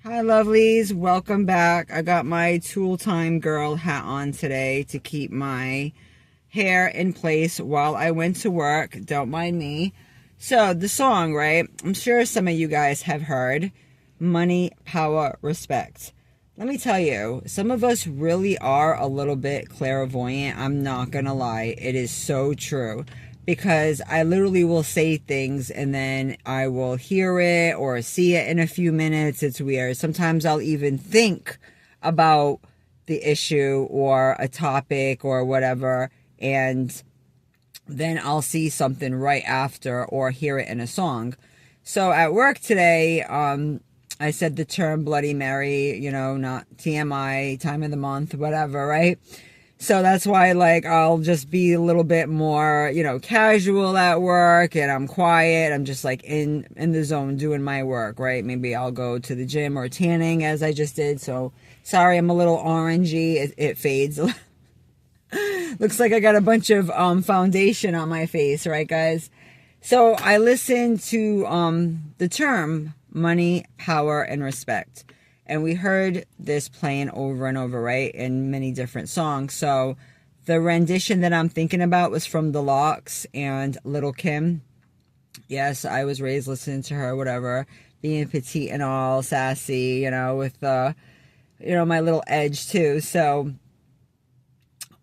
Hi lovelies, welcome back. I got my Tool Time Girl hat on today to keep my hair in place while I went to work. Don't mind me. So the song, right? I'm sure some of you guys have heard Money, Power, Respect. Let me tell you, some of us really are a little bit clairvoyant. I'm not gonna lie. It is so true. Because I literally will say things and then I will hear it or see it in a few minutes. It's weird. Sometimes I'll even think about the issue or a topic or whatever, and then I'll see something right after or hear it in a song. So at work today, I said the term Bloody Mary, not TMI, time of the month, whatever, right? So that's why, I'll just be a little bit more, casual at work, and I'm quiet. I'm just in the zone doing my work, right? Maybe I'll go to the gym or tanning as I just did. So sorry, I'm a little orangey. It fades. Looks like I got a bunch of foundation on my face, right, guys? So I listened to the term money, power, and respect. And we heard this playing over and over, right, in many different songs. So the rendition that I'm thinking about was from The Lox and Little Kim. Yes, I was raised listening to her, whatever, being petite and all, sassy, with, my little edge too. So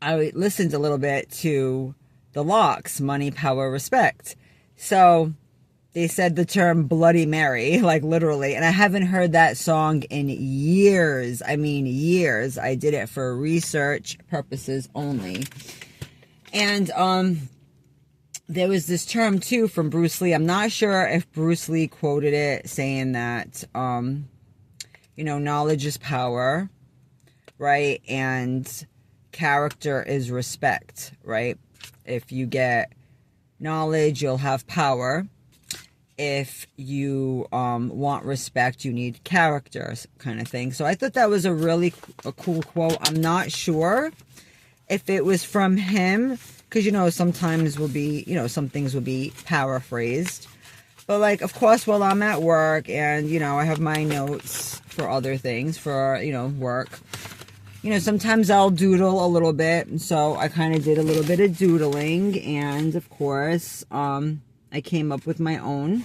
I listened a little bit to The Lox, Money, Power, Respect. So they said the term Bloody Mary, literally. And I haven't heard that song in years. I mean, years. I did it for research purposes only. And there was this term, too, from Bruce Lee. I'm not sure if Bruce Lee quoted it, saying that, knowledge is power, right? And character is respect, right? If you get knowledge, you'll have power. If you want respect, you need characters, kind of thing. So I thought that was a cool quote. I'm not sure if it was from him, because, sometimes will be, some things will be paraphrased. But, of course, while I'm at work and, I have my notes for other things, for, work, sometimes I'll doodle a little bit. So I kind of did a little bit of doodling. And, of course, I came up with my own.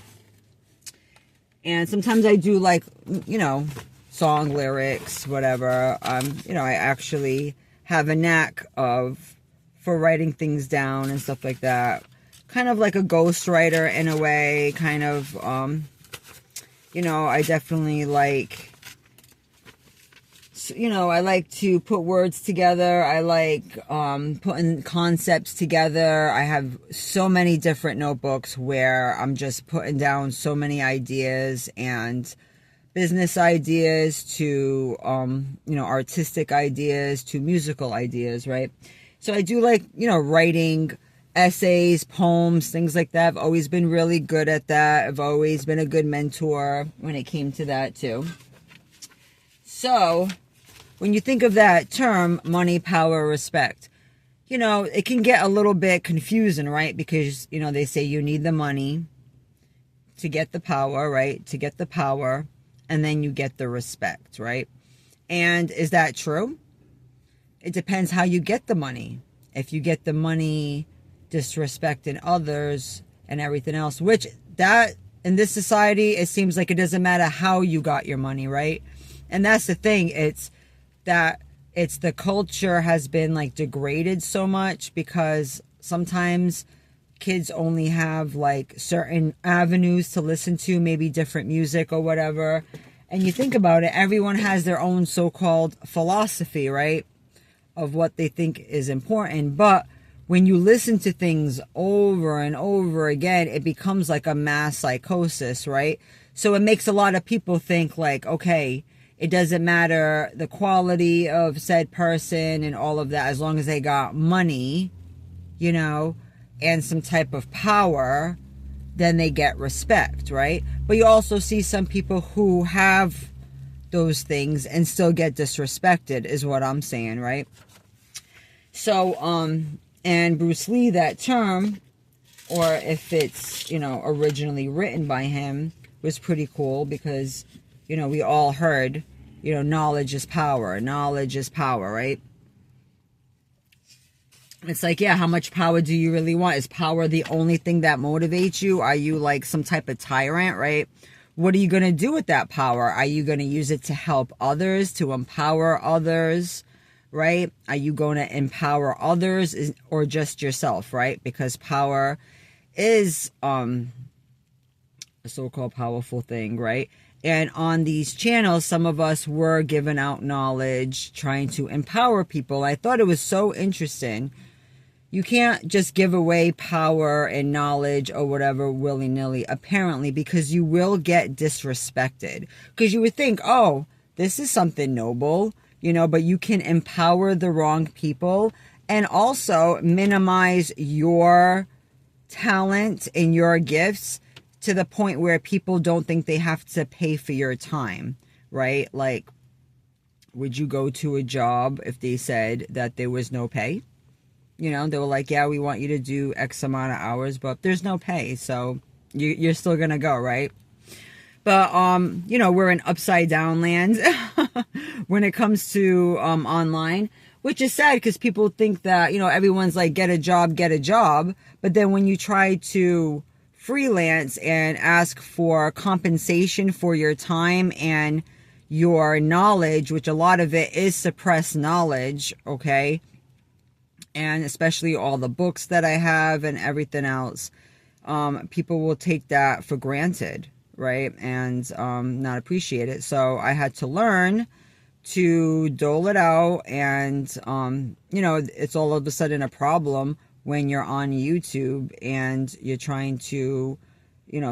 And sometimes I do song lyrics, whatever. I actually have a knack for writing things down and stuff like that. Kind of like a ghostwriter in a way, kind of, I definitely I like to put words together. I like putting concepts together. I have so many different notebooks where I'm just putting down so many ideas, and business ideas to, artistic ideas to musical ideas, right? So I do writing essays, poems, things like that. I've always been really good at that. I've always been a good mentor when it came to that too. So when you think of that term, money, power, respect, it can get a little bit confusing, right? Because, they say you need the money to get the power, right? To get the power, and then you get the respect, right? And is that true? It depends how you get the money. If you get the money disrespecting others and everything else, which that in this society, it seems like it doesn't matter how you got your money, right? And that's the thing. It's the culture has been degraded so much, because sometimes kids only have certain avenues to listen to, maybe different music or whatever. And you think about it, everyone has their own so-called philosophy, right, of what they think is important. But when you listen to things over and over again, it becomes like a mass psychosis, right? So it makes a lot of people think okay, it doesn't matter the quality of said person and all of that, as long as they got money, and some type of power, then they get respect, right? But you also see some people who have those things and still get disrespected, is what I'm saying, right? So, and Bruce Lee, that term, or if it's, originally written by him, was pretty cool, because we all heard, knowledge is power. Knowledge is power, right? It's like, yeah, how much power do you really want? Is power the only thing that motivates you? Are you like some type of tyrant, right? What are you going to do with that power? Are you going to use it to help others, to empower others, right? Are you going to empower others or just yourself, right? Because power is a so-called powerful thing, right? And on these channels, some of us were giving out knowledge, trying to empower people. I thought it was so interesting. You can't just give away power and knowledge or whatever willy-nilly, apparently, because you will get disrespected. Because you would think, oh, this is something noble, but you can empower the wrong people and also minimize your talent and your gifts to the point where people don't think they have to pay for your time, right? Like, would you go to a job if they said that there was no pay? They were like, yeah, we want you to do X amount of hours, but there's no pay. So you're still going to go, right? But, we're in upside down land when it comes to online, which is sad because people think that, everyone's like, get a job. But then when you try to freelance and ask for compensation for your time and your knowledge, which a lot of it is suppressed knowledge, okay? And especially all the books that I have and everything else, people will take that for granted, right? And not appreciate it. So I had to learn to dole it out. And, it's all of a sudden a problem when you're on YouTube and you're trying to,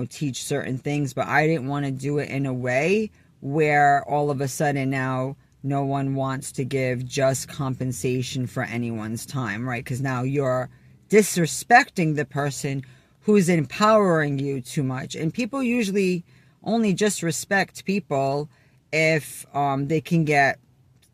teach certain things. But I didn't want to do it in a way where all of a sudden now no one wants to give just compensation for anyone's time, right? Because now you're disrespecting the person who's empowering you too much. And people usually only just respect people if they can get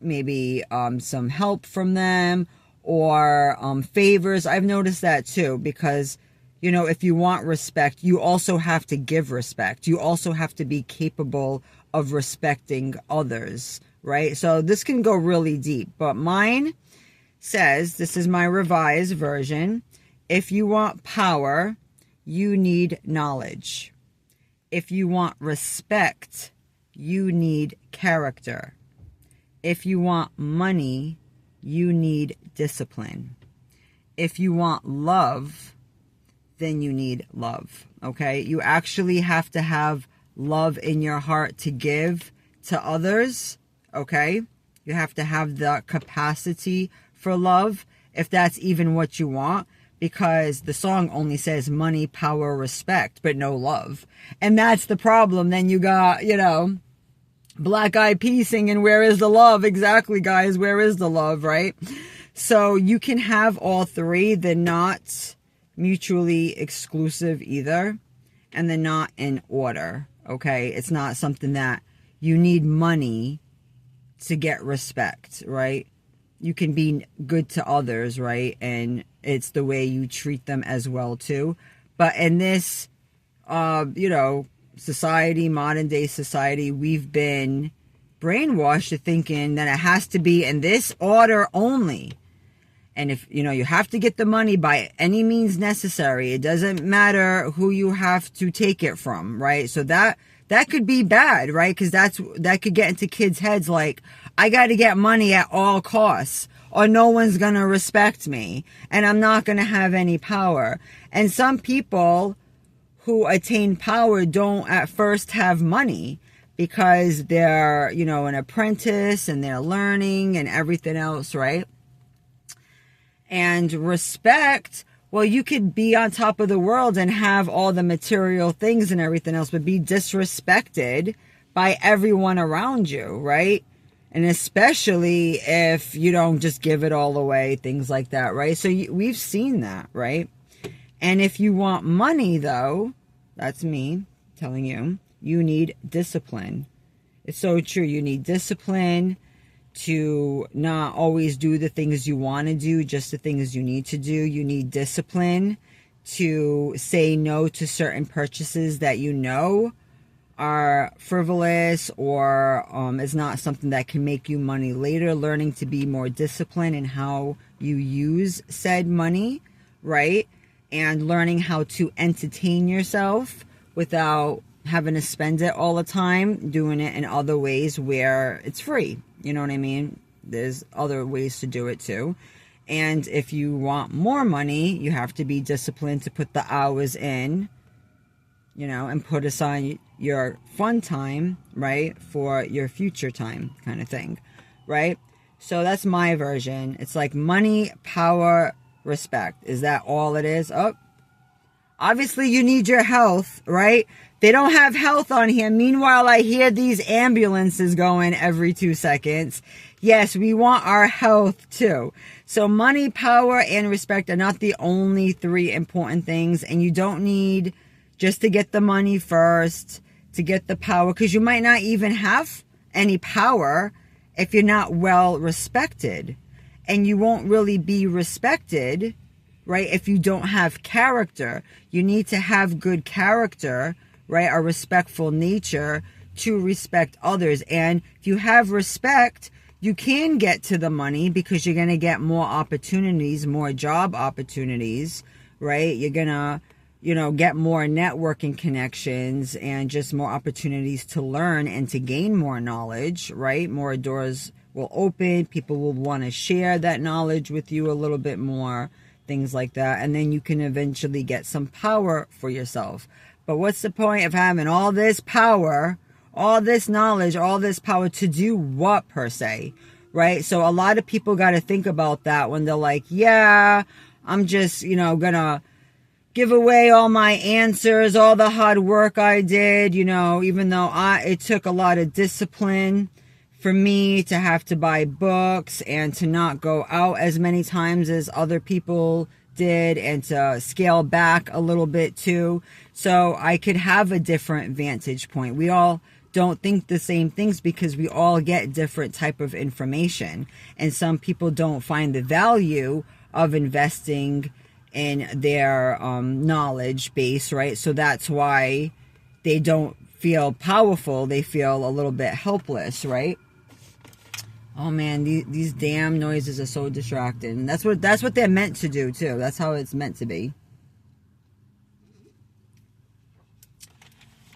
maybe some help from them or favors. I've noticed that too, because, if you want respect, you also have to give respect. You also have to be capable of respecting others, right? So this can go really deep, but mine says, this is my revised version. If you want power, you need knowledge. If you want respect, you need character. If you want money, you need discipline. If you want love, then you need love, okay? You actually have to have love in your heart to give to others, okay? You have to have the capacity for love, if that's even what you want, because the song only says money, power, respect, but no love. And that's the problem. Then you got, Black Eyed Peas singing, where is the love? Exactly, guys, where is the love, right? So you can have all three. They're not mutually exclusive either, and they're not in order, okay? It's not something that you need money to get respect, right? You can be good to others, right? And it's the way you treat them as well too. But in this, society, modern day society, we've been brainwashed to thinking that it has to be in this order only. And if, you have to get the money by any means necessary. It doesn't matter who you have to take it from, right? So that could be bad, right? Because that could get into kids' heads like, I got to get money at all costs, or no one's going to respect me, and I'm not going to have any power. And some people who attain power don't at first have money because they're, an apprentice and they're learning and everything else, right? And respect, well, you could be on top of the world and have all the material things and everything else, but be disrespected by everyone around you, right? And especially if you don't just give it all away, things like that, right? So we've seen that, right? And if you want money, though, that's me telling you, you need discipline. It's so true. You need discipline to not always do the things you want to do, just the things you need to do. You need discipline to say no to certain purchases that are frivolous or is not something that can make you money later. Learning to be more disciplined in how you use said money, right? And learning how to entertain yourself without having to spend it all the time, doing it in other ways where it's free. You know what I mean? There's other ways to do it too. And if you want more money, you have to be disciplined to put the hours in, you know, and put aside your fun time, right, for your future time kind of thing, right? So that's my version. It's like money, power, respect. Is that all it is? Oh, obviously you need your health, right? They don't have health on here. Meanwhile, I hear these ambulances going every 2 seconds. Yes, we want our health too. So money, power, and respect are not the only 3 important things. And you don't need just to get the money first, to get the power, because you might not even have any power if you're not well respected. And you won't really be respected, right, if you don't have character. You need to have good character, right, a respectful nature to respect others. And if you have respect, you can get to the money because you're going to get more opportunities, more job opportunities, right? You're going to, you know, get more networking connections and just more opportunities to learn and to gain more knowledge, right? More doors will open. People will want to share that knowledge with you a little bit more, things like that. And then you can eventually get some power for yourself. But what's the point of having all this power, all this knowledge, all this power to do what per se, right? So a lot of people got to think about that when they're like, yeah, I'm just, you know, gonna give away all my answers, all the hard work I did, you know, even though it took a lot of discipline for me to have to buy books and to not go out as many times as other people did and to scale back a little bit too. So I could have a different vantage point. We all don't think the same things because we all get different type of information. And some people don't find the value of investing in their knowledge base, right? So that's why they don't feel powerful. They feel a little bit helpless, right? Oh man, these damn noises are so distracting. That's what they're meant to do too. That's how it's meant to be.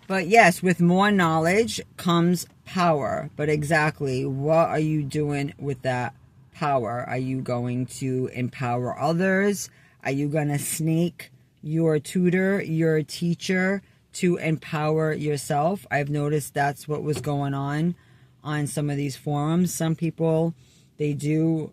But yes, with more knowledge comes power. But exactly, what are you doing with that power? Are you going to empower others? Are you going to snake your tutor, your teacher, to empower yourself? I've noticed that's what was going on some of these forums. Some people, they do,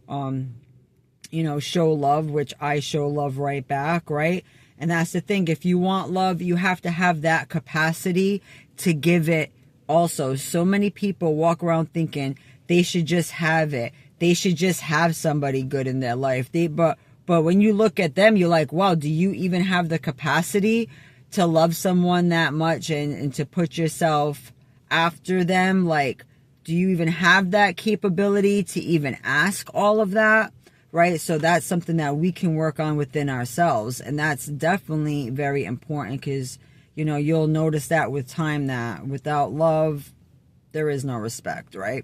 you know, show love, which I show love right back, right? And that's the thing. If you want love, you have to have that capacity to give it also. So many people walk around thinking they should just have it. They should just have somebody good in their life. But when you look at them, you're like, wow, do you even have the capacity to love someone that much and to put yourself after them? Like, do you even have that capability to even ask all of that? Right? So that's something that we can work on within ourselves. And that's definitely very important because, you know, you'll notice that with time that without love, there is no respect, right?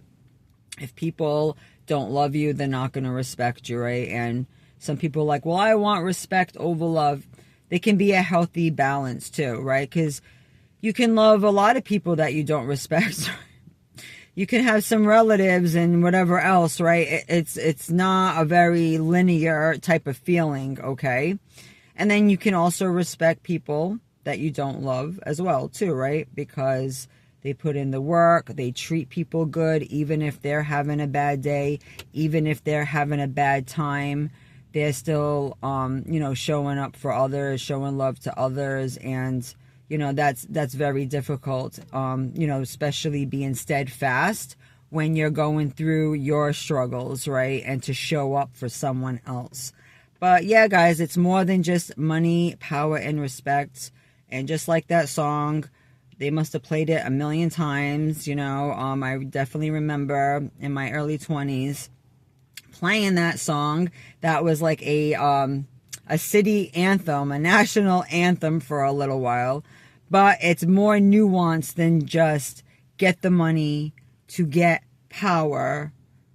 If people don't love you, they're not going to respect you, right? And some people are like, well, I want respect over love. They can be a healthy balance too, right? Because you can love a lot of people that you don't respect. You can have some relatives and whatever else, right? It's not a very linear type of feeling, okay? And then you can also respect people that you don't love as well, too, right? Because they put in the work, they treat people good, even if they're having a bad day, even if they're having a bad time, they're still, you know, showing up for others, showing love to others, and you know, that's very difficult, you know, especially being steadfast when you're going through your struggles, right? And to show up for someone else. But yeah, guys, it's more than just money, power, and respect. And just like that song, they must have played it a million times, you know. I definitely remember in my early 20s playing that song. That was like a city anthem, a national anthem for a little while. But it's more nuanced than just get the money to get power,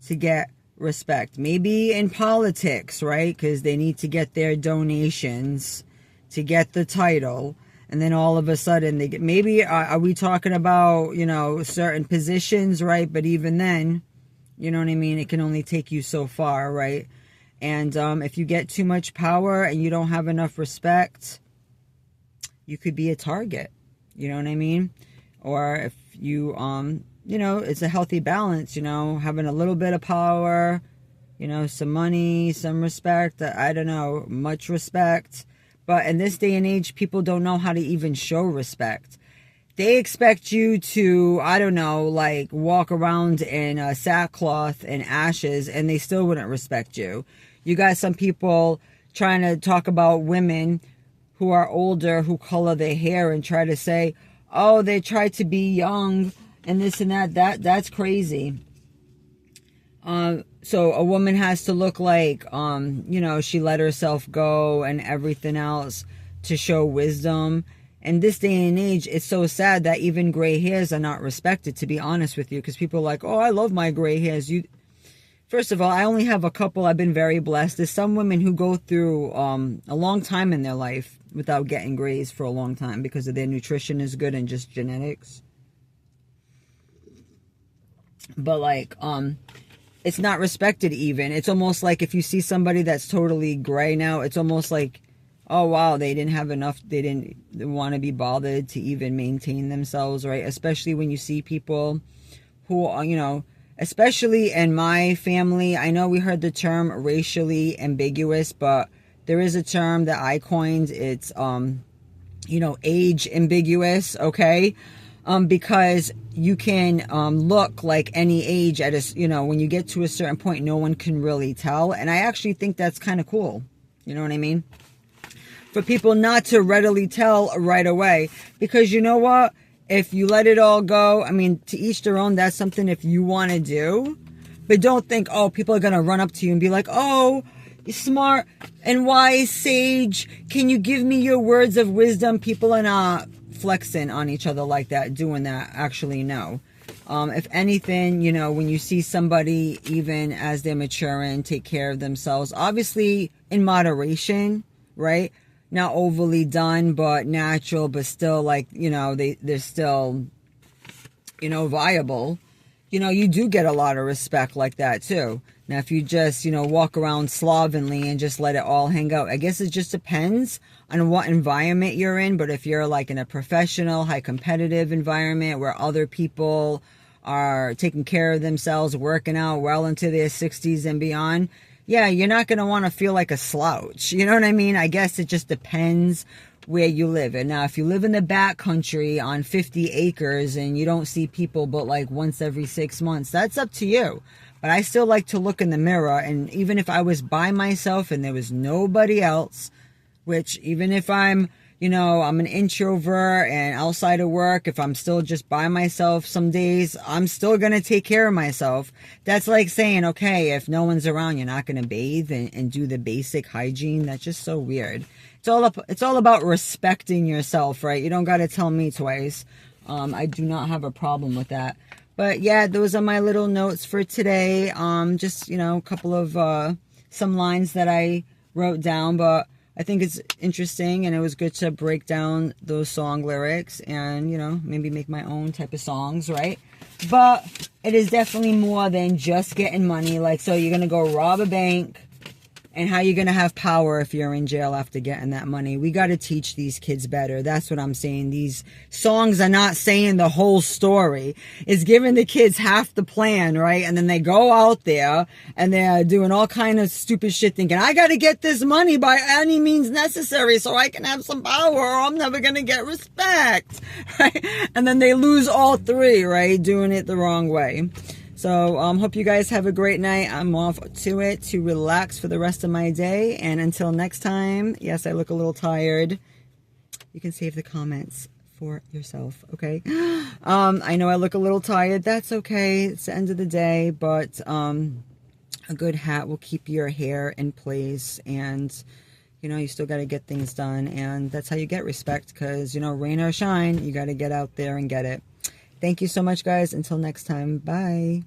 to get respect. Maybe in politics, right? Because they need to get their donations to get the title. And then all of a sudden they get, maybe are we talking about, you know, certain positions, right? But even then, you know what I mean? It can only take you so far, right? And if you get too much power and you don't have enough respect, you could be a target. You know what I mean? Or if you, you know, it's a healthy balance, you know, having a little bit of power, you know, some money, some respect, I don't know, much respect. But in this day and age, people don't know how to even show respect. They expect you to, I don't know, like walk around in sackcloth and ashes, and they still wouldn't respect you. You got some people trying to talk about women who are older, who color their hair and try to say, oh, they try to be young and this and that. That's crazy. So a woman has to look like, you know, she let herself go and everything else to show wisdom. And this day and age, it's so sad that even gray hairs are not respected, to be honest with you, because people are like, oh, I love my gray hairs. First of all, I only have a couple. I've been very blessed. There's some women who go through a long time in their life without getting grays for a long time because of their nutrition is good and just genetics. But like, it's not respected even. It's almost like if you see somebody that's totally gray now, it's almost like, oh, wow, they didn't have enough. They didn't want to be bothered to even maintain themselves, right? Especially when you see people who are, you know, especially in my family. I know we heard the term racially ambiguous, but there is a term that I coined. It's, you know, age ambiguous, okay? Because you can look like any age at a, you know, when you get to a certain point, no one can really tell. And I actually think that's kind of cool. You know what I mean? For people not to readily tell right away. Because you know what? If you let it all go, I mean, to each their own, that's something if you want to do. But don't think, oh, people are going to run up to you and be like, oh, smart and wise sage, can you give me your words of wisdom? People are not flexing on each other like that, doing that. Actually, no. If anything, you know, when you see somebody, even as they're maturing, take care of themselves, obviously in moderation, right? Not overly done, but natural, but still like, you know, they're still, you know, viable. You know, you do get a lot of respect like that too. Now, if you just, you know, walk around slovenly and just let it all hang out, I guess it just depends on what environment you're in. But if you're like in a professional, high competitive environment where other people are taking care of themselves, working out well into their 60s and beyond, yeah, you're not going to want to feel like a slouch. You know what I mean? I guess it just depends where you live. And now if you live in the back country on 50 acres and you don't see people but like once every 6 months, that's up to you. But I still like to look in the mirror, and even if I was by myself and there was nobody else, which even if I'm, you know, I'm an introvert and outside of work, if I'm still just by myself some days, I'm still going to take care of myself. That's like saying, okay, if no one's around, you're not going to bathe and do the basic hygiene. That's just so weird. It's all about respecting yourself, right? You don't got to tell me twice. I do not have a problem with that. But yeah, those are my little notes for today. Just, you know, a couple of some lines that I wrote down, but I think it's interesting and it was good to break down those song lyrics and, you know, maybe make my own type of songs, right? But it is definitely more than just getting money. Like, so you're going to go rob a bank, and how you going to have power if you're in jail after getting that money? We got to teach these kids better. That's what I'm saying. These songs are not saying the whole story. It's giving the kids half the plan, right? And then they go out there and they're doing all kind of stupid shit thinking, I got to get this money by any means necessary so I can have some power or I'm never going to get respect, right? And then they lose all three, right? Doing it the wrong way. So hope you guys have a great night. I'm off to it to relax for the rest of my day. And until next time, yes, I look a little tired. You can save the comments for yourself, okay? I know I look a little tired. That's okay. It's the end of the day. But a good hat will keep your hair in place. And you know, you still got to get things done. And that's how you get respect, because, you know, rain or shine, you got to get out there and get it. Thank you so much, guys. Until next time. Bye.